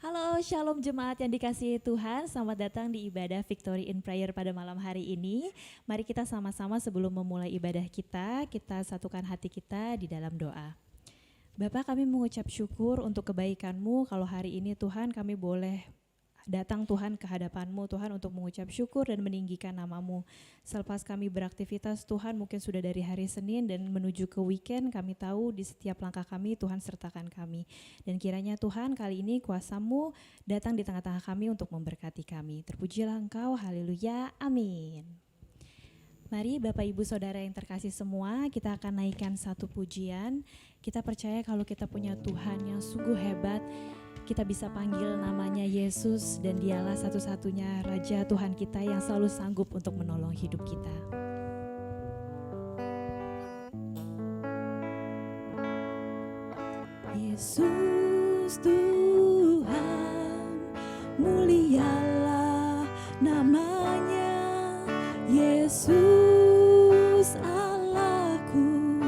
Halo, Shalom jemaat yang dikasihi Tuhan. Selamat datang di ibadah Victory in Prayer pada malam hari ini. Mari kita sama-sama sebelum memulai ibadah kita satukan hati kita di dalam doa. Bapa, kami mengucap syukur untuk kebaikan-Mu kalau hari ini Tuhan kami boleh datang Tuhan ke hadapan-Mu Tuhan untuk mengucap syukur dan meninggikan nama-Mu. Selepas kami beraktivitas Tuhan mungkin sudah dari hari Senin dan menuju ke weekend, kami tahu di setiap langkah kami Tuhan sertakan kami. Dan kiranya Tuhan kali ini kuasa-Mu datang di tengah-tengah kami untuk memberkati kami. Terpujilah Engkau, haleluya, amin. Mari Bapak Ibu Saudara yang terkasih semua, kita akan naikkan satu pujian. Kita percaya kalau kita punya Tuhan yang sungguh hebat, kita bisa panggil namanya Yesus dan dialah satu-satunya Raja Tuhan kita yang selalu sanggup untuk menolong hidup kita. Yesus Tuhan, mulialah namanya. Yesus Allahku,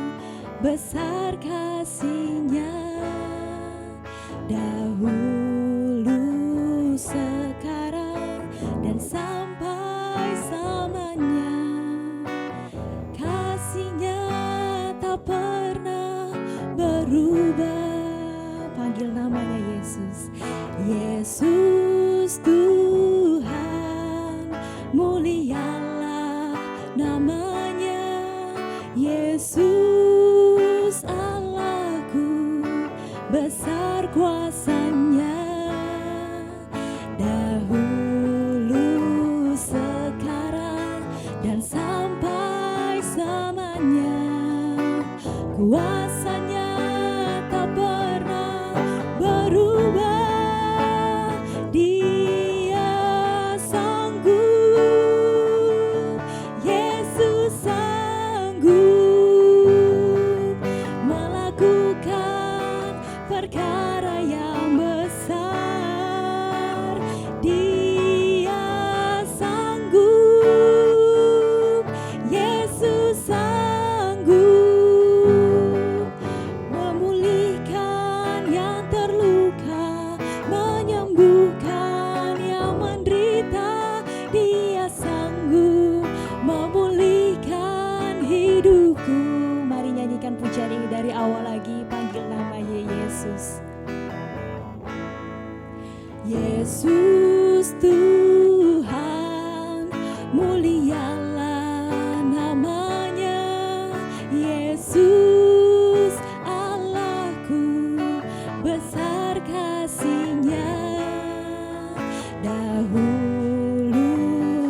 besar kasih-Nya. Dahulu, sekarang, dan sampai selamanya. Kasih-Nya tak pernah berubah. Panggil namanya Yesus. Yesus Tuhan, mulialah namanya. Yesus Allahku, besar kuasa-Nya. Dahulu, sekarang, dan sampai selamanya. Kuasa-Nya tak pernah berubah. Dia sanggup, Yesus sanggup melakukan perkara yang besar. Dia sanggup, Yesus sanggup memulihkan yang terluka, menyembuhkan yang menderita. Dia sanggup memulihkan hidupku. Mari nyanyikan pujian ini dari awal lagi, panggil namanya Yesus. Yesus Tuhan, mulialah namanya. Yesus Allahku, besar kasih-Nya. Dahulu,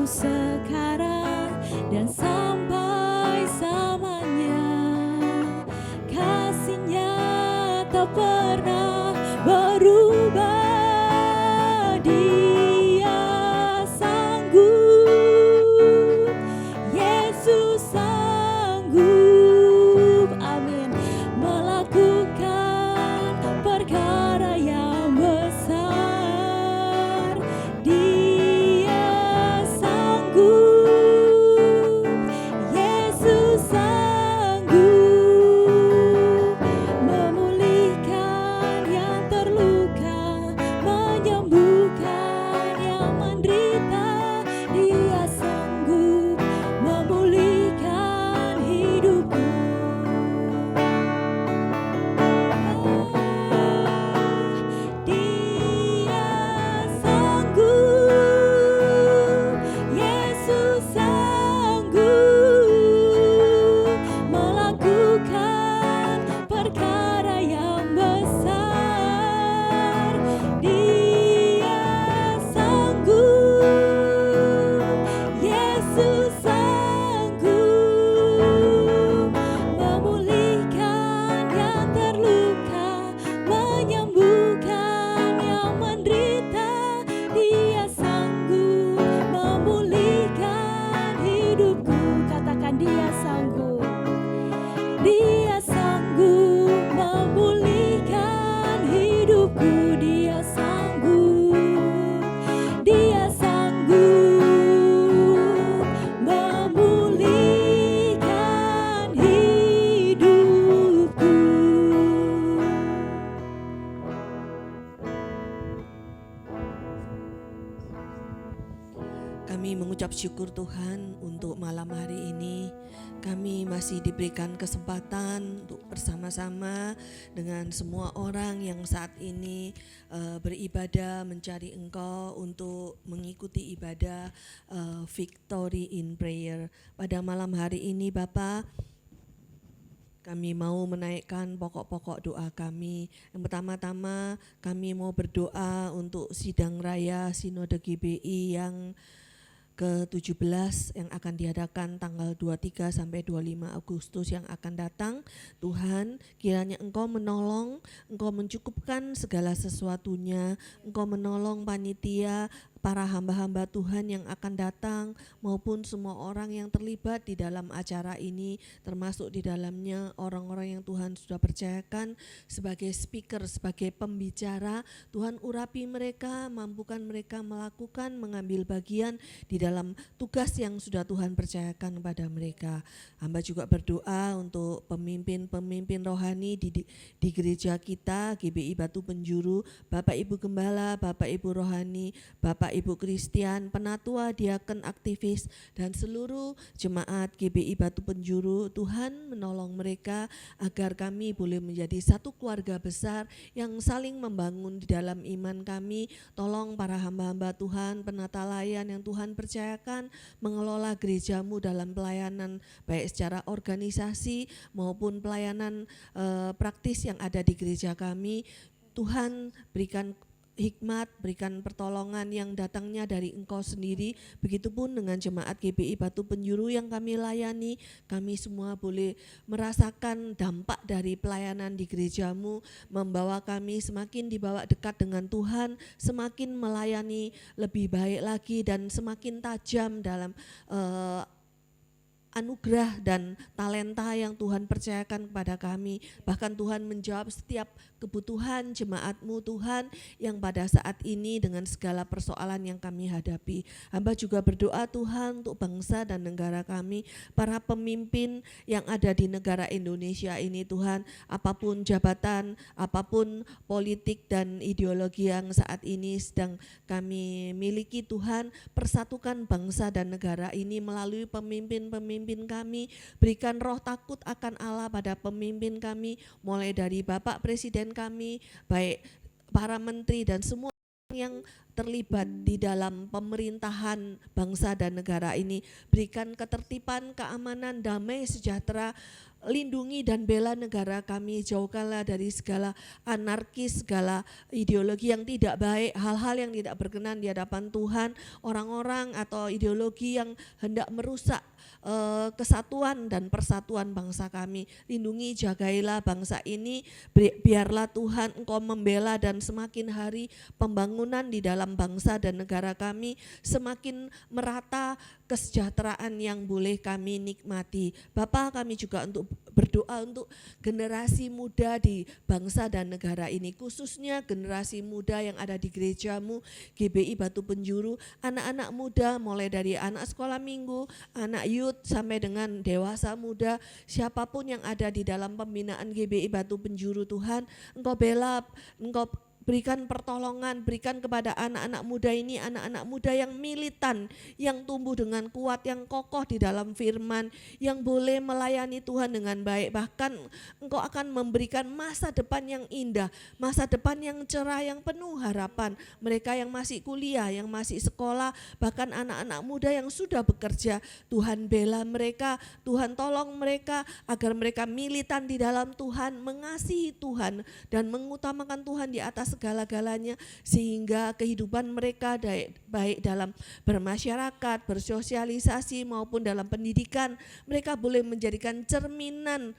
sekarang, dan sampai selamanya. Kasih-Nya tak pernah berubah. Dia Kami mengucap syukur Tuhan untuk malam hari ini. Kami masih diberikan kesempatan untuk bersama-sama dengan semua orang yang saat ini beribadah mencari Engkau untuk mengikuti ibadah Victory in Prayer. Pada malam hari ini Bapak, kami mau menaikkan pokok-pokok doa kami. Yang pertama-tama kami mau berdoa untuk sidang raya Sinode GBI yang ke-17 yang akan diadakan tanggal 23 sampai 25 Agustus yang akan datang. Tuhan, kiranya Engkau menolong, Engkau mencukupkan segala sesuatunya, Engkau menolong panitia, para hamba-hamba Tuhan yang akan datang maupun semua orang yang terlibat di dalam acara ini, termasuk di dalamnya orang-orang yang Tuhan sudah percayakan sebagai speaker, sebagai pembicara. Tuhan urapi mereka, mampukan mereka melakukan, mengambil bagian di dalam tugas yang sudah Tuhan percayakan kepada mereka. Hamba juga berdoa untuk pemimpin-pemimpin rohani di gereja kita, GBI Batu Penjuru, Bapak Ibu Gembala, Bapak Ibu Rohani, Bapak Ibu Kristian, penatua, diaken, aktivis, dan seluruh jemaat GBI Batu Penjuru. Tuhan menolong mereka agar kami boleh menjadi satu keluarga besar yang saling membangun di dalam iman kami. Tolong para hamba-hamba Tuhan, penata layan yang Tuhan percayakan mengelola gerejamu dalam pelayanan baik secara organisasi maupun pelayanan praktis yang ada di gereja kami. Tuhan berikan hikmat, berikan pertolongan yang datangnya dari Engkau sendiri. Begitupun dengan jemaat GBI Batu Penjuru yang kami layani, kami semua boleh merasakan dampak dari pelayanan di gerejamu, membawa kami semakin dibawa dekat dengan Tuhan, semakin melayani lebih baik lagi dan semakin tajam dalam anugerah dan talenta yang Tuhan percayakan kepada kami. Bahkan Tuhan menjawab setiap kebutuhan jemaat-Mu Tuhan yang pada saat ini dengan segala persoalan yang kami hadapi. Hamba juga berdoa Tuhan untuk bangsa dan negara kami, para pemimpin yang ada di negara Indonesia ini Tuhan, apapun jabatan, apapun politik dan ideologi yang saat ini sedang kami miliki Tuhan, persatukan bangsa dan negara ini melalui pemimpin-pemimpin kami. Berikan roh takut akan Allah pada pemimpin kami, mulai dari Bapak Presiden kami, baik para menteri dan semua yang terlibat di dalam pemerintahan bangsa dan negara ini. Berikan ketertiban, keamanan, damai, sejahtera. Lindungi dan bela negara kami, jauhkanlah dari segala anarkis, segala ideologi yang tidak baik, hal-hal yang tidak berkenan di hadapan Tuhan, orang-orang atau ideologi yang hendak merusak kesatuan dan persatuan bangsa kami. Lindungi, jagailah bangsa ini, biarlah Tuhan Engkau membela dan semakin hari pembangunan di dalam bangsa dan negara kami semakin merata, kesejahteraan yang boleh kami nikmati. Bapa, kami juga untuk berdoa untuk generasi muda di bangsa dan negara ini, khususnya generasi muda yang ada di gerejamu GBI Batu Penjuru, anak-anak muda mulai dari anak sekolah minggu, anak youth sampai dengan dewasa muda, siapapun yang ada di dalam pembinaan GBI Batu Penjuru Tuhan, Engkau bela, Engkau berikan pertolongan, berikan kepada anak-anak muda ini, anak-anak muda yang militan, yang tumbuh dengan kuat, yang kokoh di dalam firman, yang boleh melayani Tuhan dengan baik. Bahkan Engkau akan memberikan masa depan yang indah, masa depan yang cerah, yang penuh harapan. Mereka yang masih kuliah, yang masih sekolah, bahkan anak-anak muda yang sudah bekerja, Tuhan bela mereka, Tuhan tolong mereka agar mereka militan di dalam Tuhan, mengasihi Tuhan dan mengutamakan Tuhan di atas segala-galanya, sehingga kehidupan mereka baik dalam bermasyarakat, bersosialisasi maupun dalam pendidikan, mereka boleh menjadikan cerminan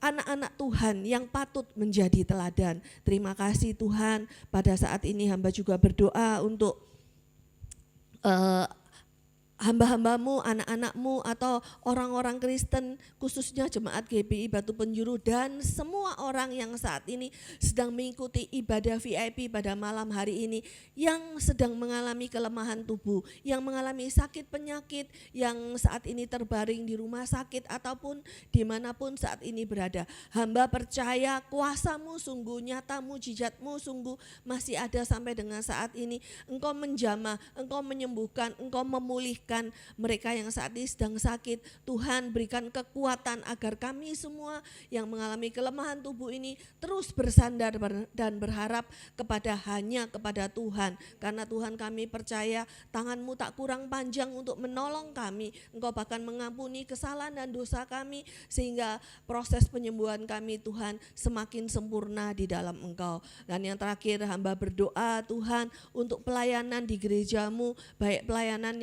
anak-anak Tuhan yang patut menjadi teladan. Terima kasih Tuhan. Pada saat ini hamba juga berdoa untuk hamba-hambamu, anak-anakmu atau orang-orang Kristen khususnya jemaat GPI Batu Penjuru dan semua orang yang saat ini sedang mengikuti ibadah VIP pada malam hari ini yang sedang mengalami kelemahan tubuh, yang mengalami sakit penyakit, yang saat ini terbaring di rumah sakit ataupun dimanapun saat ini berada. Hamba percaya kuasamu sungguh nyata, mujizatmu sungguh masih ada sampai dengan saat ini. Engkau menjamah, engkau menyembuhkan, engkau memulihkan mereka yang saat ini sedang sakit. Tuhan berikan kekuatan agar kami semua yang mengalami kelemahan tubuh ini terus bersandar dan berharap hanya kepada Tuhan. Karena Tuhan kami percaya tangan-Mu tak kurang panjang untuk menolong kami. Engkau bahkan mengampuni kesalahan dan dosa kami sehingga proses penyembuhan kami Tuhan semakin sempurna di dalam Engkau. Dan yang terakhir hamba berdoa Tuhan untuk pelayanan di gereja-Mu, baik pelayanan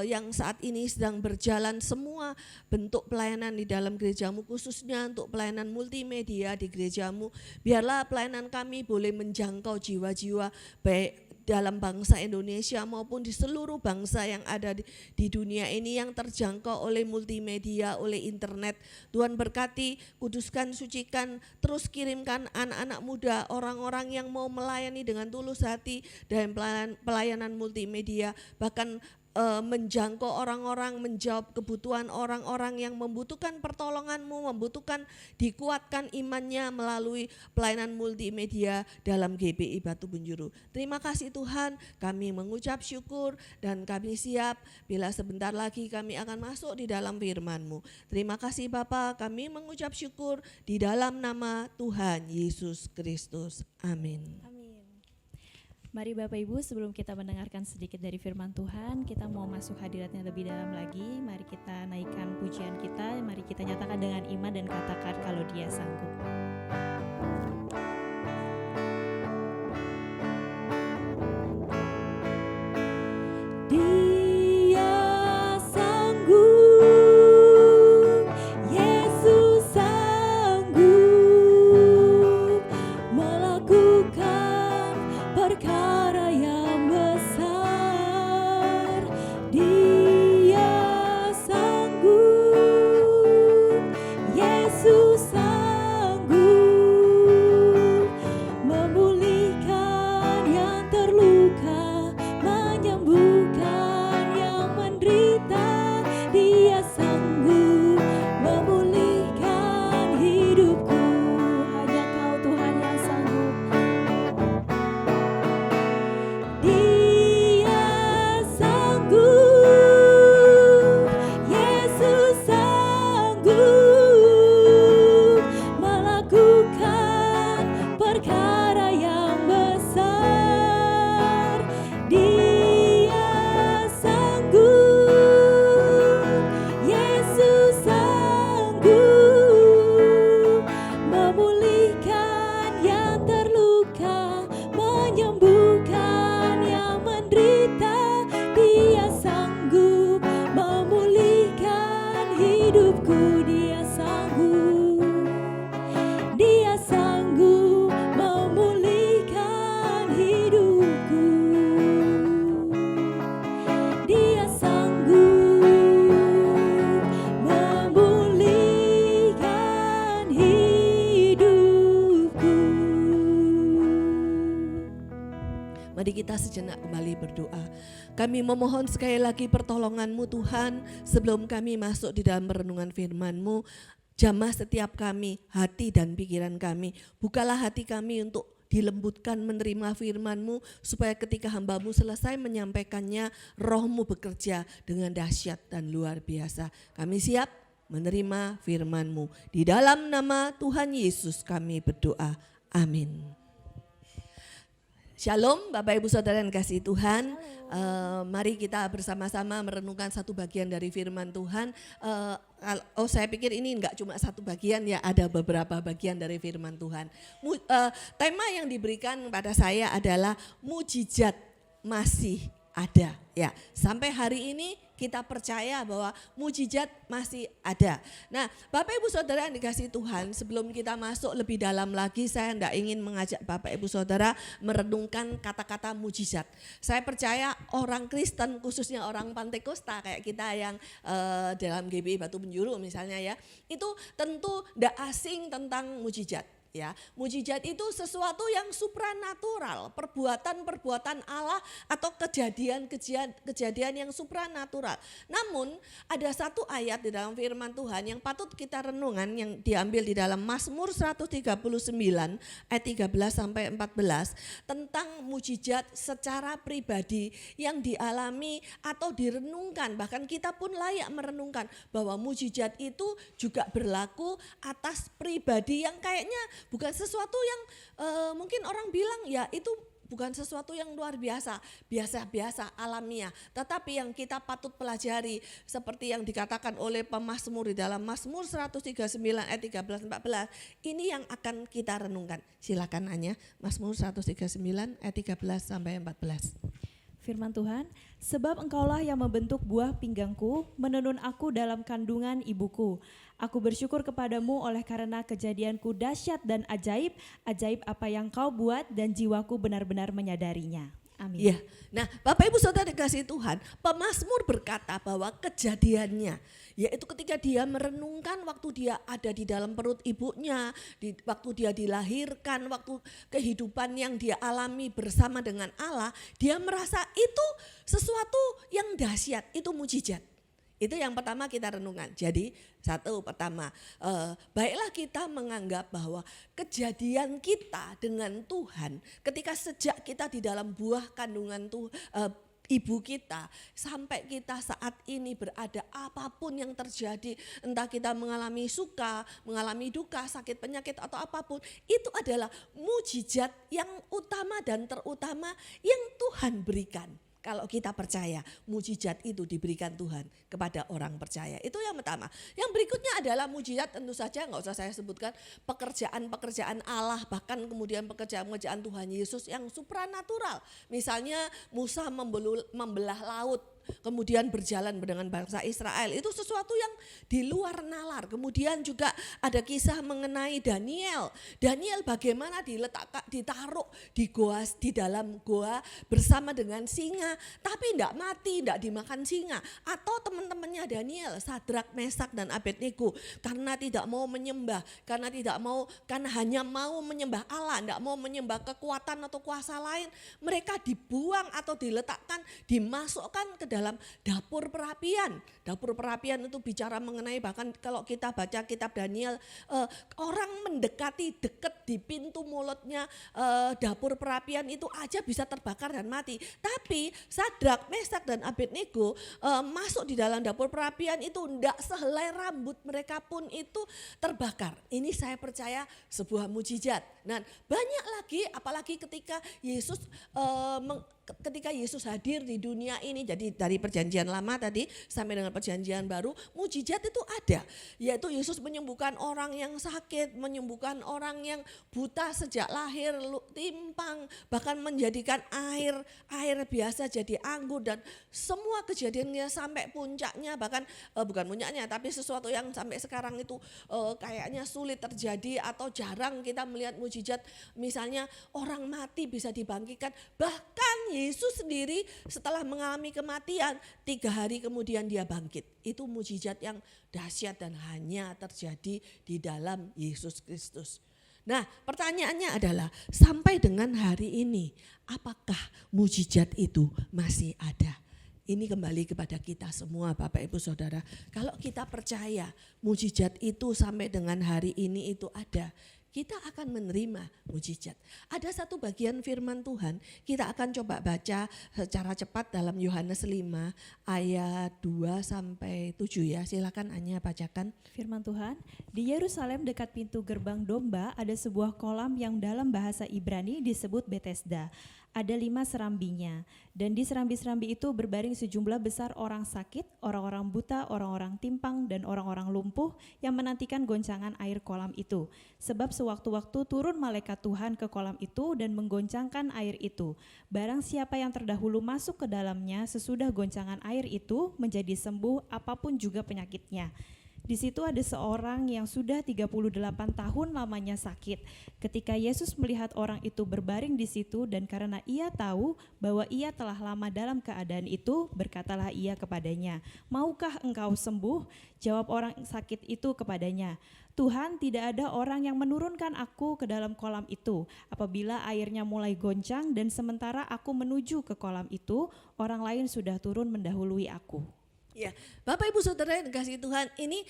yang saat ini sedang berjalan, semua bentuk pelayanan di dalam gereja-Mu, khususnya untuk pelayanan multimedia di gereja-Mu. Biarlah pelayanan kami boleh menjangkau jiwa-jiwa baik dalam bangsa Indonesia maupun di seluruh bangsa yang ada di dunia ini yang terjangkau oleh multimedia, oleh internet. Tuhan berkati, kuduskan, sucikan, terus kirimkan anak-anak muda, orang-orang yang mau melayani dengan tulus hati dalam pelayanan multimedia, bahkan menjangkau orang-orang, menjawab kebutuhan orang-orang yang membutuhkan pertolongan-Mu, membutuhkan dikuatkan imannya melalui pelayanan multimedia dalam GPI Batu Penjuru. Terima kasih Tuhan, kami mengucap syukur dan kami siap bila sebentar lagi kami akan masuk di dalam firman-Mu. Terima kasih Bapa, kami mengucap syukur di dalam nama Tuhan Yesus Kristus. Amin. Mari Bapak Ibu, sebelum kita mendengarkan sedikit dari firman Tuhan, kita mau masuk hadiratnya lebih dalam lagi. Mari kita naikkan pujian kita, mari kita nyatakan dengan iman dan katakan kalau Dia sanggup. Mari kita sejenak kembali berdoa. Kami memohon sekali lagi pertolongan-Mu Tuhan sebelum kami masuk di dalam renungan firman-Mu. Jamah setiap kami, hati dan pikiran kami. Bukalah hati kami untuk dilembutkan menerima firman-Mu supaya ketika hamba-Mu selesai menyampaikannya, Roh-Mu bekerja dengan dahsyat dan luar biasa. Kami siap menerima firman-Mu. Di dalam nama Tuhan Yesus kami berdoa. Amin. Shalom Bapak Ibu Saudara yang kasih Tuhan, mari kita bersama-sama merenungkan satu bagian dari firman Tuhan. Saya pikir ini enggak cuma satu bagian ya, ada beberapa bagian dari firman Tuhan. Tema yang diberikan pada saya adalah mujizat masih ada. Ya, sampai hari ini kita percaya bahwa mujizat masih ada. Nah, Bapak Ibu Saudara yang dikasihi Tuhan, sebelum kita masuk lebih dalam lagi, saya tidak ingin mengajak Bapak Ibu Saudara merenungkan kata-kata mujizat. Saya percaya orang Kristen, khususnya orang Pantekosta kayak kita yang dalam GBI Batu Penjuru misalnya ya, itu tentu tidak asing tentang mujizat. Ya, mujizat itu sesuatu yang supranatural, perbuatan-perbuatan Allah atau kejadian yang supranatural. Namun ada satu ayat di dalam firman Tuhan yang patut kita renungan yang diambil di dalam Mazmur 139 ayat 13 sampai 14 tentang mujizat secara pribadi yang dialami atau direnungkan, bahkan kita pun layak merenungkan bahwa mujizat itu juga berlaku atas pribadi yang kayaknya bukan sesuatu yang mungkin orang bilang ya itu bukan sesuatu yang luar biasa, biasa-biasa, alamiah. Tetapi yang kita patut pelajari seperti yang dikatakan oleh pemazmur di dalam Mazmur 139 ayat 13-14, ini yang akan kita renungkan. Silakan Anya, Mazmur 139 ayat 13-14. Firman Tuhan, sebab engkaulah yang membentuk buah pinggangku, menenun aku dalam kandungan ibuku. Aku bersyukur kepadamu oleh karena kejadianku dahsyat dan ajaib, ajaib apa yang kau buat dan jiwaku benar-benar menyadarinya. Amin. Ya, nah Bapak Ibu Saudara dikasihi Tuhan, pemazmur berkata bahwa kejadiannya, yaitu ketika dia merenungkan waktu dia ada di dalam perut ibunya, waktu dia dilahirkan, waktu kehidupan yang dia alami bersama dengan Allah, dia merasa itu sesuatu yang dahsyat, itu mujizat. Itu yang pertama kita renungan. Jadi satu pertama, baiklah kita menganggap bahwa kejadian kita dengan Tuhan ketika sejak kita di dalam buah kandungan ibu kita sampai kita saat ini berada, apapun yang terjadi, entah kita mengalami suka, mengalami duka, sakit penyakit atau apapun, itu adalah mujizat yang utama dan terutama yang Tuhan berikan. Kalau kita percaya mujizat itu diberikan Tuhan kepada orang percaya. Itu yang pertama. Yang berikutnya adalah mujizat, tentu saja nggak usah saya sebutkan, pekerjaan-pekerjaan Allah, bahkan kemudian pekerjaan-pekerjaan Tuhan Yesus yang supranatural. Misalnya Musa membelah laut, kemudian berjalan dengan bangsa Israel, itu sesuatu yang di luar nalar. Kemudian juga ada kisah mengenai Daniel. Daniel bagaimana ditaruh di dalam goa bersama dengan singa, tapi tidak mati, tidak dimakan singa. Atau teman-temannya Daniel, Sadrak, Mesak dan Abednego, karena tidak mau menyembah, karena hanya mau menyembah Allah, tidak mau menyembah kekuatan atau kuasa lain, mereka dibuang atau dimasukkan ke dalam dapur perapian. Dapur perapian itu bicara mengenai, bahkan kalau kita baca kitab Daniel, orang mendekati dekat di pintu mulutnya dapur perapian itu aja bisa terbakar dan mati. Tapi Sadrak, Mesak dan Abednego masuk di dalam dapur perapian itu tidak sehelai rambut mereka pun itu terbakar. Ini saya percaya sebuah mujizat. Nah, banyak lagi, apalagi ketika Yesus hadir di dunia ini, jadi dari perjanjian lama tadi sampai dengan perjanjian baru, mujizat itu ada. Yaitu Yesus menyembuhkan orang yang sakit, menyembuhkan orang yang buta sejak lahir, timpang, bahkan menjadikan air biasa jadi anggur, dan semua kejadiannya sampai puncaknya, bahkan bukan puncaknya tapi sesuatu yang sampai sekarang itu kayaknya sulit terjadi atau jarang kita melihat mujizat. Misalnya orang mati bisa dibangkitkan, bahkan Yesus sendiri setelah mengalami kematian 3 hari kemudian dia bangkit. Itu mujizat yang dahsyat dan hanya terjadi di dalam Yesus Kristus. Nah, pertanyaannya adalah sampai dengan hari ini apakah mujizat itu masih ada? Ini kembali kepada kita semua Bapak Ibu Saudara. Kalau kita percaya mujizat itu sampai dengan hari ini itu ada, kita akan menerima mujizat. Ada satu bagian firman Tuhan, kita akan coba baca secara cepat dalam Yohanes 5 ayat 2 sampai 7 ya. Silakan Anya bacakan. Firman Tuhan, di Yerusalem dekat pintu gerbang domba ada sebuah kolam yang dalam bahasa Ibrani disebut Betesda. Ada 5 serambinya, dan di serambi-serambi itu berbaring sejumlah besar orang sakit, orang-orang buta, orang-orang timpang, dan orang-orang lumpuh yang menantikan goncangan air kolam itu. Sebab sewaktu-waktu turun malaikat Tuhan ke kolam itu dan menggoncangkan air itu. Barang siapa yang terdahulu masuk ke dalamnya sesudah goncangan air itu menjadi sembuh apapun juga penyakitnya. Di situ ada seorang yang sudah 38 tahun lamanya sakit. Ketika Yesus melihat orang itu berbaring di situ dan karena ia tahu bahwa ia telah lama dalam keadaan itu, berkatalah ia kepadanya, "Maukah engkau sembuh?" Jawab orang sakit itu kepadanya, "Tuhan, tidak ada orang yang menurunkan aku ke dalam kolam itu. Apabila airnya mulai goncang dan sementara aku menuju ke kolam itu, orang lain sudah turun mendahului aku." Ya, Bapak Ibu Saudara yang dikasihi Tuhan, ini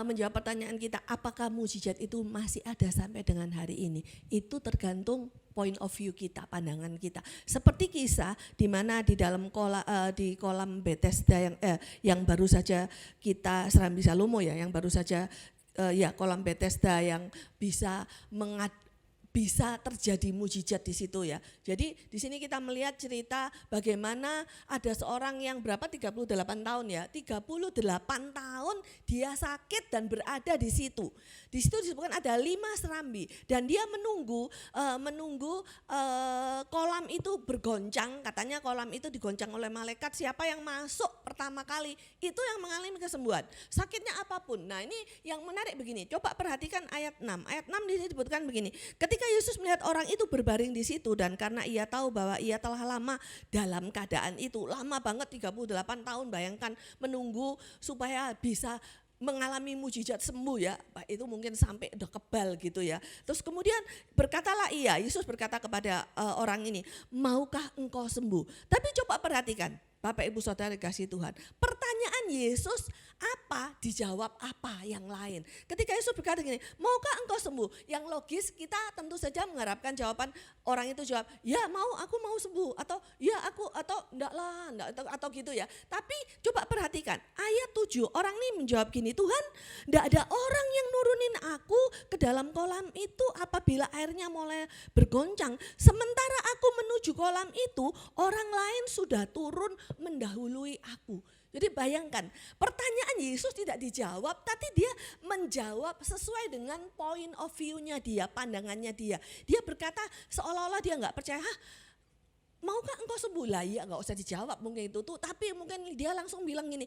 menjawab pertanyaan kita, apakah mujizat itu masih ada sampai dengan hari ini? Itu tergantung point of view kita, pandangan kita. Seperti kisah di mana di dalam di kolam Bethesda yang baru saja kita Serambi Salomo ya, yang baru saja kolam Bethesda yang bisa terjadi mujizat di situ ya. Jadi di sini kita melihat cerita bagaimana ada seorang yang berapa 38 tahun ya. 38 tahun dia sakit dan berada di situ. Di situ disebutkan ada 5 serambi dan dia menunggu kolam itu bergoncang. Katanya kolam itu digoncang oleh malaikat, siapa yang masuk pertama kali itu yang mengalami kesembuhan. Sakitnya apapun. Nah, ini yang menarik begini. Coba perhatikan ayat 6. Ayat 6 disebutkan begini. Ketika Yesus melihat orang itu berbaring di situ dan karena ia tahu bahwa ia telah lama dalam keadaan itu, lama banget 38 tahun, bayangkan menunggu supaya bisa mengalami mujizat sembuh ya, itu mungkin sampai udah kebal gitu ya. Terus kemudian berkatalah Yesus berkata kepada orang ini, "Maukah engkau sembuh?" Tapi coba perhatikan, Bapak Ibu Saudara dikasihi Tuhan, pertanyaan Yesus apa, dijawab apa yang lain. Ketika Yesus berkata gini, "Maukah engkau sembuh?" Yang logis kita tentu saja mengharapkan jawaban orang itu jawab, "Ya mau, aku mau sembuh," atau "Ya aku," atau "Enggak lah," atau gitu ya. Tapi coba perhatikan ayat 7, orang ini menjawab gini, "Tuhan, enggak ada orang yang nurunin aku ke dalam kolam itu apabila airnya mulai bergoncang. Sementara aku menuju kolam itu, orang lain sudah turun mendahului aku." Jadi bayangkan, pertanyaan Yesus tidak dijawab, tapi dia menjawab sesuai dengan point of view-nya dia, pandangannya dia. Dia berkata seolah-olah dia enggak percaya, "Maukah engkau sembuh?" Lah ya enggak usah dijawab mungkin itu tuh, tapi mungkin dia langsung bilang gini,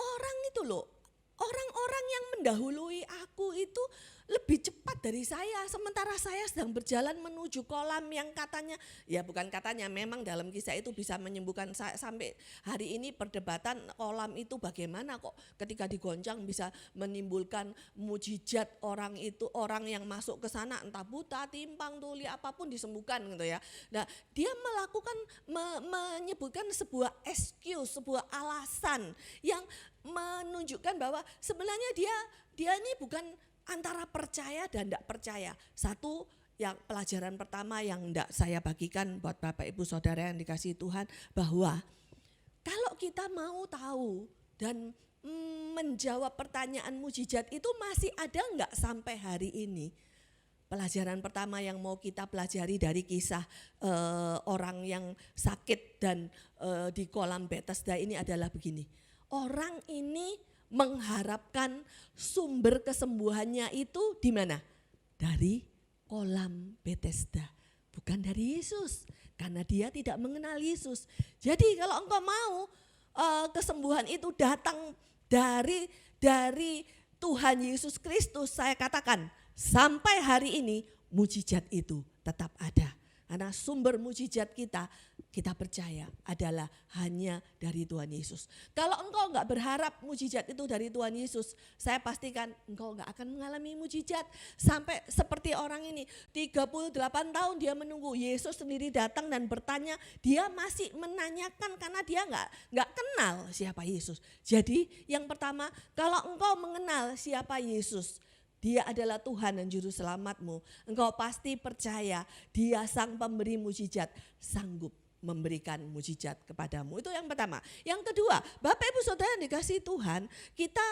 "Orang itu loh, orang-orang yang mendahului aku itu lebih cepat dari saya, sementara saya sedang berjalan menuju kolam yang katanya," ya bukan katanya, memang dalam kisah itu bisa menyembuhkan. Sampai hari ini perdebatan kolam itu bagaimana kok ketika digoncang bisa menimbulkan mujizat, orang itu, orang yang masuk ke sana entah buta, timpang, tuli, apapun disembuhkan gitu ya. Nah, dia melakukan menyebutkan sebuah excuse, sebuah alasan yang menunjukkan bahwa sebenarnya dia ini bukan antara percaya dan tidak percaya. Satu, yang pelajaran pertama yang tidak saya bagikan buat Bapak Ibu Saudara yang dikasihi Tuhan, bahwa kalau kita mau tahu dan menjawab pertanyaan mujizat itu masih ada enggak sampai hari ini. Pelajaran pertama yang mau kita pelajari dari kisah orang yang sakit dan di kolam Bethesda ini adalah begini. Orang ini mengharapkan sumber kesembuhannya itu di mana? Dari kolam Bethesda, bukan dari Yesus, karena dia tidak mengenal Yesus. Jadi kalau engkau mau kesembuhan itu datang dari Tuhan Yesus Kristus, saya katakan sampai hari ini mujizat itu tetap ada. Karena sumber mujizat kita percaya adalah hanya dari Tuhan Yesus. Kalau engkau enggak berharap mujizat itu dari Tuhan Yesus, saya pastikan engkau enggak akan mengalami mujizat. Sampai seperti orang ini, 38 tahun dia menunggu Yesus sendiri datang dan bertanya, dia masih menanyakan karena dia enggak kenal siapa Yesus. Jadi yang pertama, kalau engkau mengenal siapa Yesus, Dia adalah Tuhan dan Juru Selamatmu, engkau pasti percaya Dia sang pemberi mujizat, sanggup memberikan mujizat kepadamu. Itu yang pertama. Yang kedua, Bapak Ibu Saudara yang dikasihi Tuhan, kita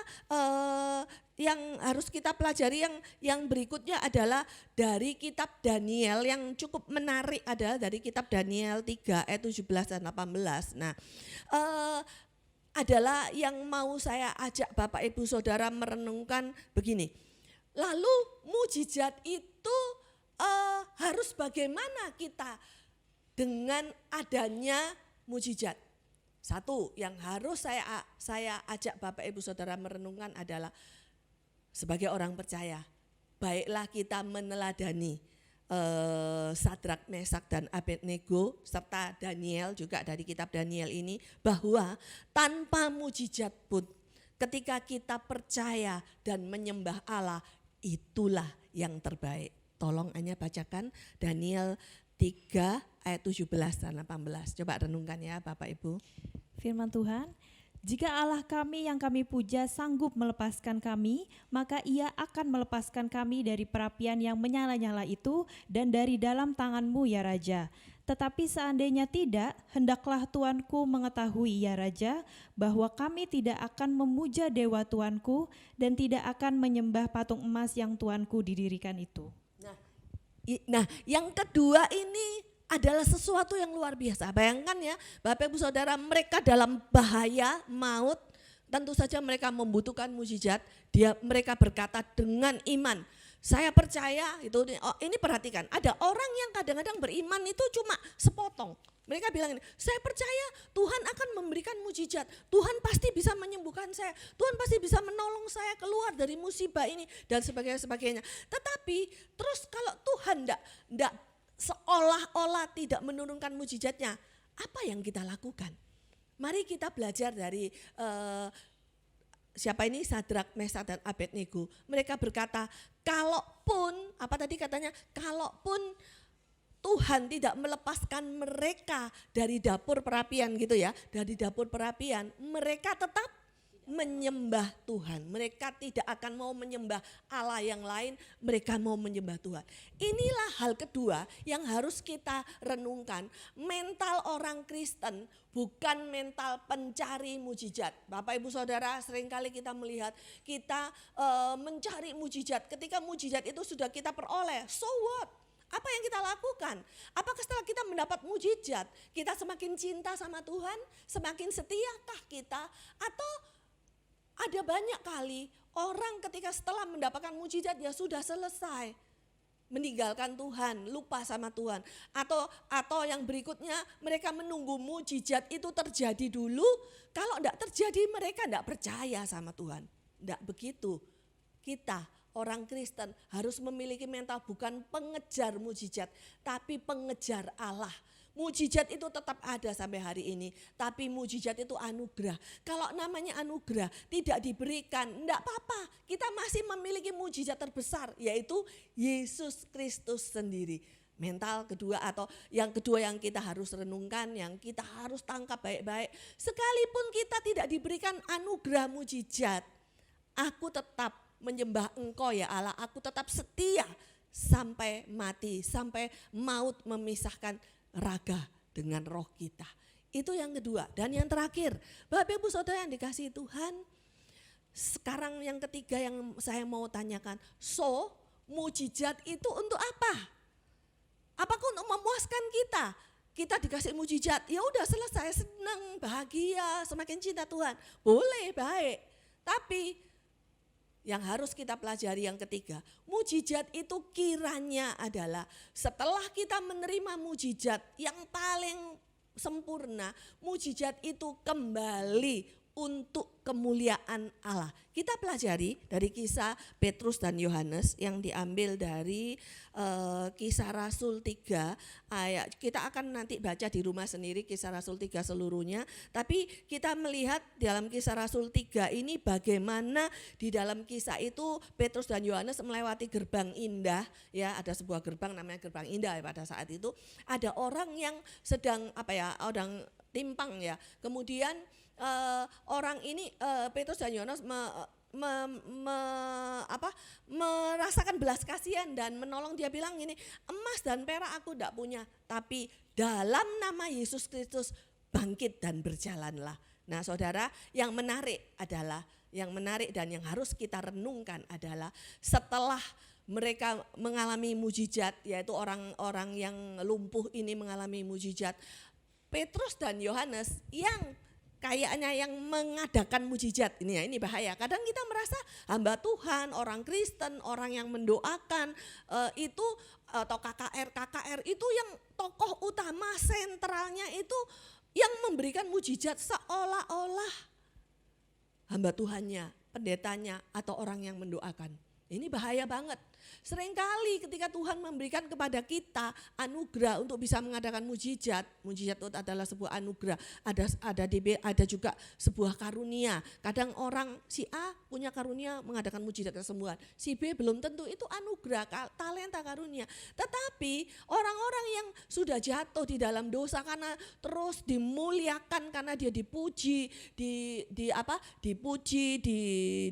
yang harus kita pelajari yang berikutnya adalah dari kitab Daniel, yang cukup menarik adalah dari kitab Daniel 3 ayat 17 dan 18. Nah, adalah yang mau saya ajak Bapak Ibu Saudara merenungkan begini. Lalu mujizat itu harus bagaimana kita dengan adanya mujizat? Satu yang harus saya ajak Bapak Ibu Saudara merenungkan adalah sebagai orang percaya, baiklah kita meneladani Sadrak, Mesak dan Abednego serta Daniel juga dari kitab Daniel ini, bahwa tanpa mujizat pun ketika kita percaya dan menyembah Allah, itulah yang terbaik. Tolong Anya bacakan Daniel 3 ayat 17 dan 18. Coba renungkan ya Bapak Ibu. Firman Tuhan, jika Allah kami yang kami puja sanggup melepaskan kami, maka Ia akan melepaskan kami dari perapian yang menyala-nyala itu dan dari dalam tangan-Mu ya Raja. Tetapi seandainya tidak, hendaklah Tuanku mengetahui ya Raja, bahwa kami tidak akan memuja dewa Tuanku dan tidak akan menyembah patung emas yang Tuanku didirikan itu. Nah, yang kedua ini adalah sesuatu yang luar biasa. Bayangkan ya, Bapak Ibu Saudara, mereka dalam bahaya maut, tentu saja mereka membutuhkan mujizat. Mereka berkata dengan iman, saya percaya itu. Ini perhatikan, ada orang yang kadang-kadang beriman itu cuma sepotong. Mereka bilang ini, saya percaya Tuhan akan memberikan mujizat, Tuhan pasti bisa menyembuhkan saya, Tuhan pasti bisa menolong saya keluar dari musibah ini dan sebagainya. Tetapi terus kalau Tuhan enggak seolah-olah tidak menurunkan mujizatnya, apa yang kita lakukan? Mari kita belajar dari siapa ini, Sadrak, Mesak dan Abednego. Mereka berkata, kalaupun apa tadi katanya, kalaupun Tuhan tidak melepaskan mereka dari dapur perapian gitu ya, dari dapur perapian, mereka tetap menyembah Tuhan. Mereka tidak akan mau menyembah Allah yang lain, mereka mau menyembah Tuhan. Inilah hal kedua yang harus kita renungkan. Mental orang Kristen bukan mental pencari mujizat. Bapak Ibu Saudara, seringkali kita melihat kita mencari mujizat. Ketika mujizat itu sudah kita peroleh, so what? Apa yang kita lakukan? Apakah setelah kita mendapat mujizat, kita semakin cinta sama Tuhan, semakin setiakah kita? Atau ada banyak kali orang ketika setelah mendapatkan mujizat ya sudah selesai, meninggalkan Tuhan, lupa sama Tuhan. Atau yang berikutnya mereka menunggu mujizat itu terjadi dulu, kalau enggak terjadi mereka enggak percaya sama Tuhan. Enggak begitu. Kita orang Kristen harus memiliki mental bukan pengejar mujizat, tapi pengejar Allah. Mujizat itu tetap ada sampai hari ini, tapi mujizat itu anugerah. Kalau namanya anugerah tidak diberikan, enggak apa-apa. Kita masih memiliki mujizat terbesar, yaitu Yesus Kristus sendiri. Mental kedua atau yang kedua yang kita harus renungkan, yang kita harus tangkap baik-baik. Sekalipun kita tidak diberikan anugerah mujizat, aku tetap menyembah Engkau ya Allah, aku tetap setia sampai mati, sampai maut memisahkan raga dengan roh kita. Itu yang kedua. Dan yang terakhir, Bapak Ibu Saudara yang dikasihi Tuhan, sekarang yang ketiga yang saya mau tanyakan, so mujizat itu untuk apa? Apakah untuk memuaskan kita? Kita dikasih mujizat, ya udah selesai, senang, bahagia, semakin cinta Tuhan. Boleh, baik. Tapi yang harus kita pelajari yang ketiga, mujizat itu kiranya adalah setelah kita menerima mujizat yang paling sempurna, mujizat itu kembali untuk kemuliaan Allah. Kita pelajari dari kisah Petrus dan Yohanes yang diambil dari Kisah Rasul 3 ayat. Kita akan nanti baca di rumah sendiri Kisah Rasul 3 seluruhnya, tapi kita melihat dalam Kisah Rasul 3 ini bagaimana di dalam kisah itu Petrus dan Yohanes melewati gerbang indah ya, ada sebuah gerbang namanya gerbang indah ya, pada saat itu ada orang yang sedang orang timpang ya. Kemudian orang ini Petrus dan Yohanes merasakan belas kasihan dan menolong. Dia bilang gini, emas dan perak aku tidak punya, tapi dalam nama Yesus Kristus bangkit dan berjalanlah. Nah saudara, yang menarik dan yang harus kita renungkan adalah setelah mereka mengalami mujizat, yaitu orang-orang yang lumpuh ini mengalami mujizat, Petrus dan Yohanes yang kayaknya yang mengadakan mujizat ini bahaya. Kadang kita merasa hamba Tuhan, orang Kristen, orang yang mendoakan itu atau KKR itu yang tokoh utama sentralnya itu yang memberikan mujizat, seolah-olah hamba Tuhannya, pendetanya atau orang yang mendoakan. Ini bahaya banget. Seringkali ketika Tuhan memberikan kepada kita anugerah untuk bisa mengadakan mujizat itu adalah sebuah anugerah. Ada juga sebuah karunia. Kadang orang si A punya karunia mengadakan mujizat kesembuhan, si B belum tentu, itu anugerah, talenta, karunia. Tetapi orang-orang yang sudah jatuh di dalam dosa karena terus dimuliakan, karena dia dipuji,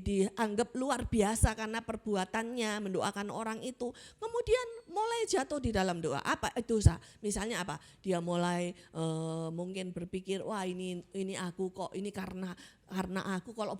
dianggap luar biasa karena perbuatannya mendoakan orang itu, kemudian mulai jatuh di dalam doa. Apa itu? Misalnya apa? Dia mulai mungkin berpikir, wah ini aku kok, ini karena aku, kalau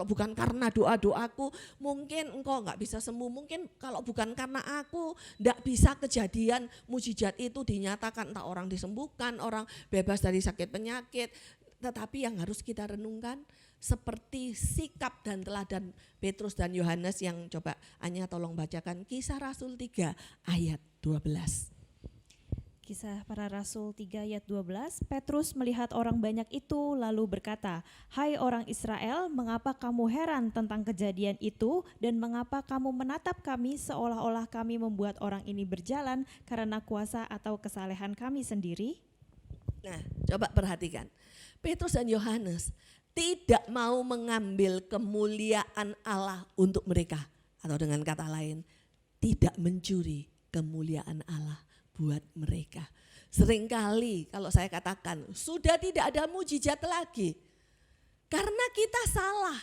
bukan karena doaku, mungkin engkau nggak bisa sembuh, mungkin kalau bukan karena aku nggak bisa kejadian mujizat itu dinyatakan, entah orang disembuhkan, orang bebas dari sakit penyakit. Tetapi yang harus kita renungkan seperti sikap dan teladan Petrus dan Yohanes yang coba Anya tolong bacakan Kisah Rasul 3 ayat 12. Kisah Para Rasul 3 ayat 12, Petrus melihat orang banyak itu lalu berkata, "Hai orang Israel, mengapa kamu heran tentang kejadian itu dan mengapa kamu menatap kami seolah-olah kami membuat orang ini berjalan karena kuasa atau kesalehan kami sendiri?" Nah, coba perhatikan. Petrus dan Yohanes tidak mau mengambil kemuliaan Allah untuk mereka. Atau dengan kata lain, tidak mencuri kemuliaan Allah buat mereka. Seringkali kalau saya katakan, sudah tidak ada mujizat lagi. Karena kita salah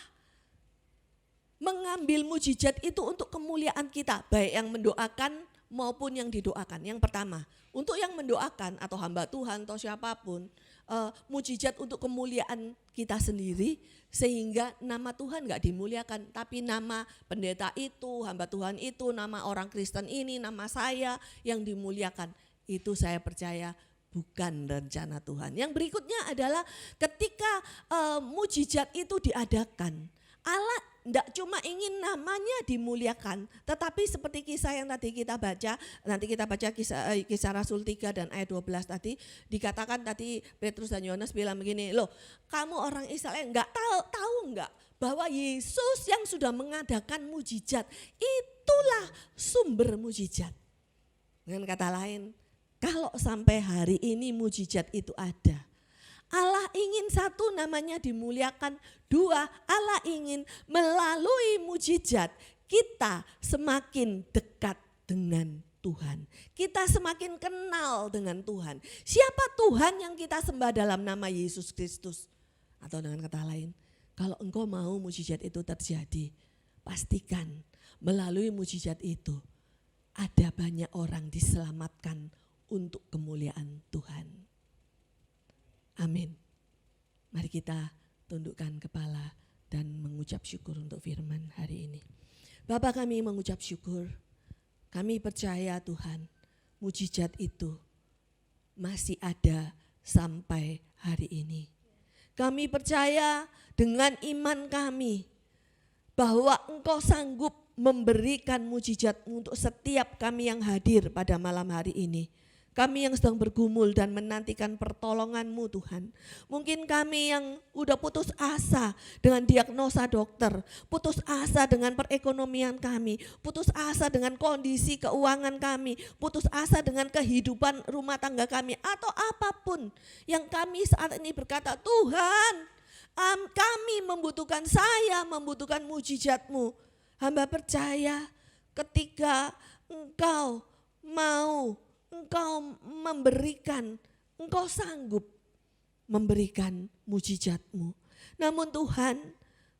mengambil mujizat itu untuk kemuliaan kita. Baik yang mendoakan maupun yang didoakan. Yang pertama, untuk yang mendoakan atau hamba Tuhan atau siapapun, mujizat untuk kemuliaan kita sendiri sehingga nama Tuhan gak dimuliakan, tapi nama pendeta itu, hamba Tuhan itu, nama orang Kristen ini, nama saya yang dimuliakan. Itu saya percaya bukan rencana Tuhan. Yang berikutnya adalah ketika mujizat itu diadakan, Allah tidak cuma ingin namanya dimuliakan, tetapi seperti kisah yang tadi kita baca, nanti kita baca kisah Rasul 3 dan ayat 12 tadi, dikatakan tadi Petrus dan Yohanes bilang begini, loh kamu orang Israel nggak tahu nggak bahwa Yesus yang sudah mengadakan mujizat, itulah sumber mujizat. Dengan kata lain, kalau sampai hari ini mujizat itu ada, Allah ingin satu, namanya dimuliakan. Dua, Allah ingin melalui mujizat kita semakin dekat dengan Tuhan. Kita semakin kenal dengan Tuhan. Siapa Tuhan yang kita sembah dalam nama Yesus Kristus? Atau dengan kata lain, kalau engkau mau mujizat itu terjadi, pastikan melalui mujizat itu ada banyak orang diselamatkan untuk kemuliaan Tuhan. Amin. Mari kita tundukkan kepala dan mengucap syukur untuk firman hari ini. Bapa, kami mengucap syukur. Kami percaya Tuhan, mujizat itu masih ada sampai hari ini. Kami percaya dengan iman kami bahwa Engkau sanggup memberikan mujizat untuk setiap kami yang hadir pada malam hari ini. Kami yang sedang bergumul dan menantikan pertolongan-Mu Tuhan. Mungkin kami yang udah putus asa dengan diagnosa dokter, putus asa dengan perekonomian kami, putus asa dengan kondisi keuangan kami, putus asa dengan kehidupan rumah tangga kami, atau apapun yang kami saat ini berkata, Tuhan kami membutuhkan, saya membutuhkan mujizat-Mu. Hamba percaya ketika Engkau mau, Engkau memberikan, Engkau sanggup memberikan mujizat-Mu. Namun Tuhan,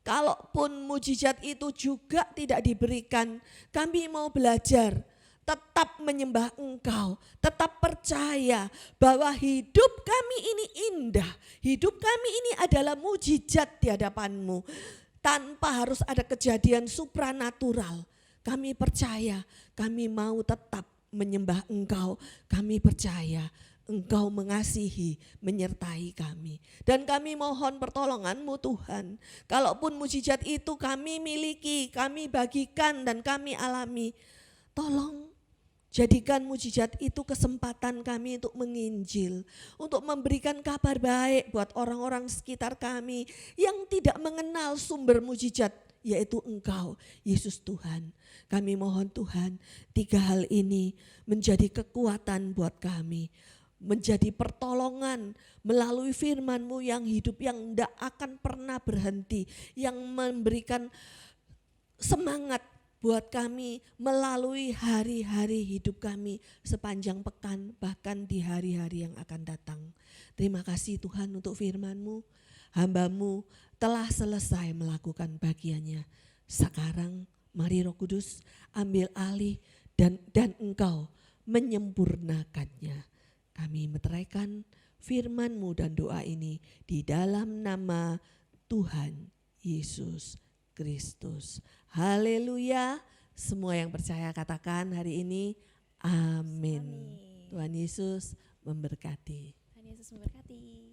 kalaupun mujizat itu juga tidak diberikan, kami mau belajar tetap menyembah Engkau, tetap percaya bahwa hidup kami ini indah, hidup kami ini adalah mujizat di hadapan-Mu. Tanpa harus ada kejadian supranatural, kami percaya, kami mau tetap menyembah Engkau. Kami percaya Engkau mengasihi, menyertai kami. Dan kami mohon pertolongan-Mu Tuhan. Kalaupun mujizat itu kami miliki, kami bagikan dan kami alami, tolong jadikan mujizat itu kesempatan kami untuk menginjil, untuk memberikan kabar baik buat orang-orang sekitar kami yang tidak mengenal sumber mujizat, yaitu Engkau, Yesus Tuhan. Kami mohon Tuhan, 3 hal ini menjadi kekuatan buat kami, menjadi pertolongan melalui firman-Mu yang hidup, yang tidak akan pernah berhenti, yang memberikan semangat buat kami melalui hari-hari hidup kami sepanjang pekan, bahkan di hari-hari yang akan datang. Terima kasih Tuhan untuk firman-Mu. Hamba-Mu telah selesai melakukan bagiannya. Sekarang mari Roh Kudus ambil alih dan Engkau menyempurnakannya. Kami meteraikan firman-Mu dan doa ini di dalam nama Tuhan Yesus Kristus. Haleluya. Semua yang percaya katakan hari ini amin. Amin. Tuhan Yesus memberkati. Tuhan Yesus memberkati.